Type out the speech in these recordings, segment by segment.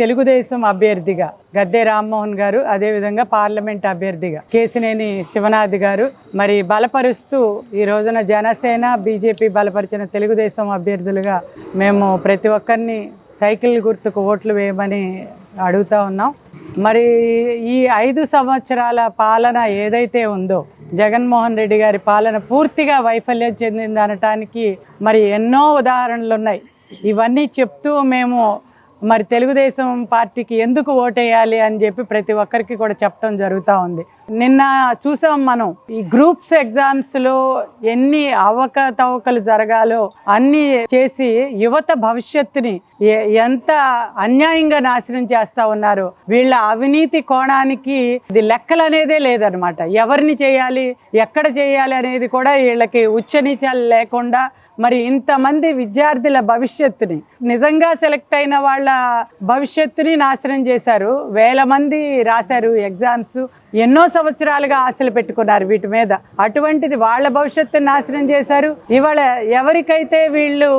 తెలుగుదేశం అభ్యర్థిగా గద్దె రామ్మోహన్ గారు, అదేవిధంగా పార్లమెంట్ అభ్యర్థిగా కేసినేని శివనాథ్ గారు మరి బలపరుస్తూ ఈ రోజున జనసేన బీజేపీ బలపరిచిన తెలుగుదేశం అభ్యర్థులుగా మేము ప్రతి ఒక్కరిని సైకిల్ గుర్తుకు ఓట్లు వేయమని అడుగుతా ఉన్నాం. మరి ఈ 5 సంవత్సరాల పాలన ఏదైతే ఉందో జగన్మోహన్ రెడ్డి గారి పాలన పూర్తిగా వైఫల్యం చెందింది అనటానికి మరి ఎన్నో ఉదాహరణలు ఉన్నాయి. ఇవన్నీ చెప్తూ మేము మరి తెలుగుదేశం పార్టీకి ఎందుకు ఓటేయాలి అని చెప్పి ప్రతి ఒక్కరికి కూడా చెప్పడం జరుగుతూ ఉంది. నిన్న చూసాం మనం ఈ గ్రూప్స్ ఎగ్జామ్స్లో ఎన్ని అవకతవకలు జరగాలో అన్నీ చేసి యువత భవిష్యత్తుని ఎంత అన్యాయంగా నాశనం చేస్తూ ఉన్నారు. వీళ్ళ అవినీతి కోణానికి ఇది లెక్కలు అనేదే లేదనమాట. ఎవరిని చేయాలి, ఎక్కడ చేయాలి అనేది కూడా వీళ్ళకి ఉచ్చనీచాలు లేకుండా మరి ఇంతమంది విద్యార్థుల భవిష్యత్తుని, నిజంగా సెలెక్ట్ అయిన వాళ్ళ భవిష్యత్తుని నాశనం చేశారు. వేల మంది రాశారు ఎగ్జామ్స్, ఎన్నో సంవత్సరాలుగా ఆశలు పెట్టుకున్నారు వీటి మీద. అటువంటిది వాళ్ళ భవిష్యత్తుని నాశనం చేశారు. ఇవాళ ఎవరికైతే వీళ్ళు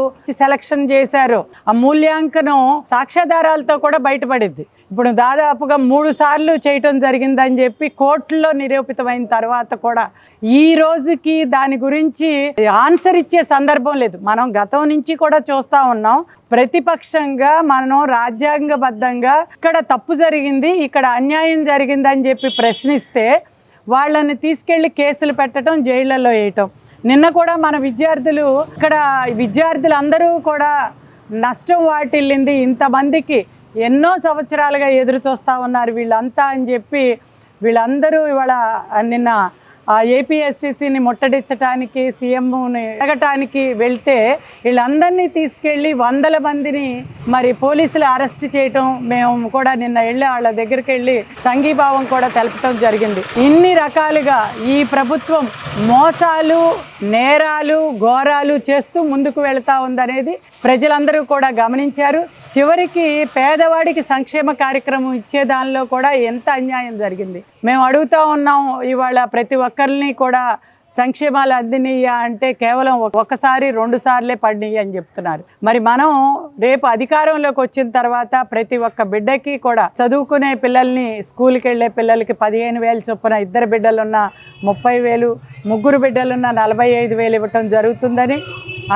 సెలక్షన్ చేశారో ఆ మూల్యాంకనం సాక్ష్యాధారాలతో కూడా బయటపడింది. ఇప్పుడు దాదాపుగా 3 సార్లు చేయటం జరిగిందని చెప్పి కోర్టులో నిరూపితమైన తర్వాత కూడా ఈ రోజుకి దాని గురించి ఆన్సర్ ఇచ్చే సందర్భం లేదు. మనం గతం నుంచి కూడా చూస్తూ ఉన్నాం. ప్రతిపక్షంగా మనం రాజ్యాంగబద్ధంగా ఇక్కడ తప్పు జరిగింది, ఇక్కడ అన్యాయం జరిగింది అని చెప్పి ప్రశ్నిస్తే వాళ్ళని తీసుకెళ్ళి కేసులు పెట్టడం, జైళ్ళల్లో వేయటం. నిన్న కూడా మన విద్యార్థులందరూ కూడా నష్టం వాటిల్లింది. ఇంతమందికి ఎన్నో సంవత్సరాలుగా ఎదురు చూస్తూ ఉన్నారు వీళ్ళంతా అని చెప్పి వీళ్ళందరూ ఇవాళ నిన్న ఏపీఎస్సీసీని ముట్టడించడానికి, సీఎంని అడగటానికి వెళ్తే వీళ్ళందరినీ తీసుకెళ్ళి వందల మందిని మరి పోలీసులు అరెస్ట్ చేయటం, మేము కూడా నిన్న వెళ్ళి వాళ్ళ దగ్గరికి వెళ్ళి సంఘీభావం కూడా తెలపటం జరిగింది. ఇన్ని రకాలుగా ఈ ప్రభుత్వం మోసాలు, నేరాలు, ఘోరాలు చేస్తూ ముందుకు వెళుతూ ఉందనేది ప్రజలందరూ కూడా గమనించారు. చివరికి పేదవాడికి సంక్షేమ కార్యక్రమం ఇచ్చే దానిలో కూడా ఎంత అన్యాయం జరిగింది. మేము అడుగుతూ ఉన్నాం, ఇవాళ ప్రతి ఒక్కరిని కూడా సంక్షేమాలు అందినయ్యా అంటే కేవలం 1 సారి 2 సార్లే పడినాయి అని చెప్తున్నారు. మరి మనం రేపు అధికారంలోకి వచ్చిన తర్వాత ప్రతి ఒక్క బిడ్డకి కూడా చదువుకునే పిల్లల్ని, స్కూల్కి వెళ్ళే పిల్లలకి 15,000 చొప్పున, 2 బిడ్డలున్న 30,000, 3 బిడ్డలున్న 45,000 ఇవ్వటం జరుగుతుందని,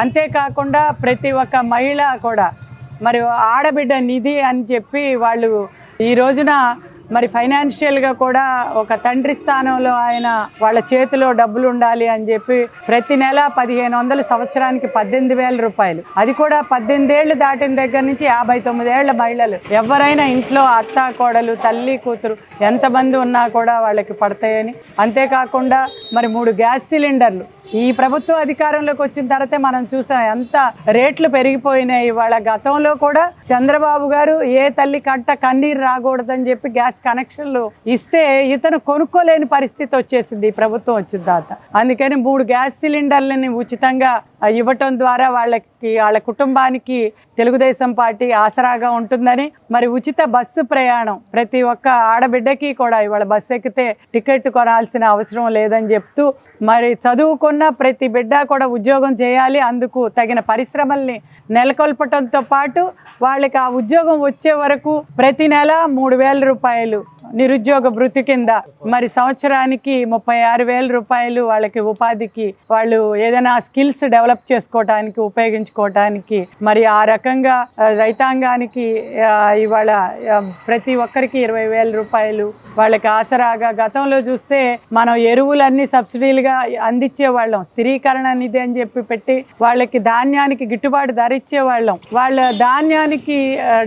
అంతేకాకుండా ప్రతి ఒక్క మహిళ కూడా మరి ఆడబిడ్డ నిధి అని చెప్పి వాళ్ళు ఈ రోజున మరి ఫైనాన్షియల్గా కూడా ఒక తండ్రి స్థానంలో ఆయన వాళ్ళ చేతిలో డబ్బులు ఉండాలి అని చెప్పి ప్రతి నెల 1,500, సంవత్సరానికి 18,000 రూపాయలు. అది కూడా 18 ఏళ్ళు దాటిన దగ్గర నుంచి 59 ఏళ్ల మహిళలు ఎవరైనా ఇంట్లో అత్త, కోడలు, తల్లి, కూతురు ఎంతమంది ఉన్నా కూడా వాళ్ళకి పడతాయని. అంతేకాకుండా మరి 3 గ్యాస్ సిలిండర్లు ఈ ప్రభుత్వం అధికారంలోకి వచ్చిన తర్వాతే మనం చూసాం ఎంత రేట్లు పెరిగిపోయినాయి. వాళ్ళ గతంలో కూడా చంద్రబాబు గారు ఏ తల్లి కంట కన్నీరు రాకూడదని చెప్పి గ్యాస్ కనెక్షన్లు ఇస్తే ఇతను కొనుక్కోలేని పరిస్థితి వచ్చేసింది ఈ ప్రభుత్వం వచ్చిన తర్వాత. అందుకని 3 గ్యాస్ సిలిండర్లని ఉచితంగా ఇవ్వటం ద్వారా వాళ్ళ కుటుంబానికి తెలుగుదేశం పార్టీ ఆసరాగా ఉంటుందని, మరి ఉచిత బస్సు ప్రయాణం ప్రతి ఒక్క ఆడబిడ్డకి కూడా ఇవాళ బస్సు ఎక్కితే టికెట్ కొనాల్సిన అవసరం లేదని చెప్తూ, మరి చదువుకున్న ప్రతి బిడ్డ కూడా ఉద్యోగం చేయాలి, అందుకు తగిన పరిశ్రమల్ని నెలకొల్పటంతో పాటు వాళ్ళకి ఆ ఉద్యోగం వచ్చే వరకు ప్రతి నెల 3,000 రూపాయలు నిరుద్యోగ భృతి కింద, మరి సంవత్సరానికి 36,000 రూపాయలు వాళ్ళకి ఉపాధికి, వాళ్ళు ఏదైనా స్కిల్స్ డెవలప్ చేసుకోవటానికి, ఉపయోగించుకోవటానికి, మరి ఆ రకంగా రైతాంగానికి ఇవాళ ప్రతి ఒక్కరికి 20,000 రూపాయలు వాళ్ళకి ఆసరాగా. గతంలో చూస్తే మనం ఎరువులన్నీ సబ్సిడీలుగా అందించేవాళ్ళం, స్థిరీకరణ నిధి అని చెప్పి పెట్టి వాళ్ళకి ధాన్యానికి గిట్టుబాటు ధర ఇచ్చేవాళ్ళం, వాళ్ళ ధాన్యానికి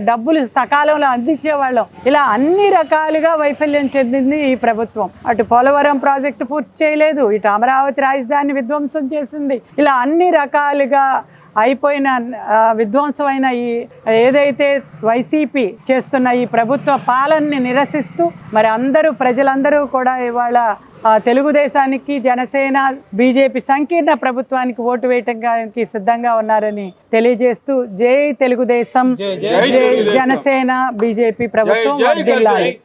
డబ్బులు సకాలంలో అందించేవాళ్ళం. ఇలా అన్ని రకాలుగా వైఫల్యం చెందింది ఈ ప్రభుత్వం. అటు పోలవరం ప్రాజెక్టు పూర్తి చేయలేదు, ఇటు అమరావతి రాజధాని విధ్వంసం చేసింది. ఇలా అన్ని రకాలుగా అయిపోయిన విధ్వంసమైన ఈ ఏదైతే వైసీపీ చేస్తున్న ఈ ప్రభుత్వ పాలనని నిరసిస్తూ మరి ప్రజలందరూ కూడా ఇవాళ తెలుగుదేశానికి, జనసేన, బీజేపీ సంకీర్ణ ప్రభుత్వానికి ఓటు వేయటానికి సిద్ధంగా ఉన్నారని తెలియజేస్తూ జై తెలుగుదేశం, జై జనసేన, బీజేపీ ప్రభుత్వం వర్ధిల్లాలి.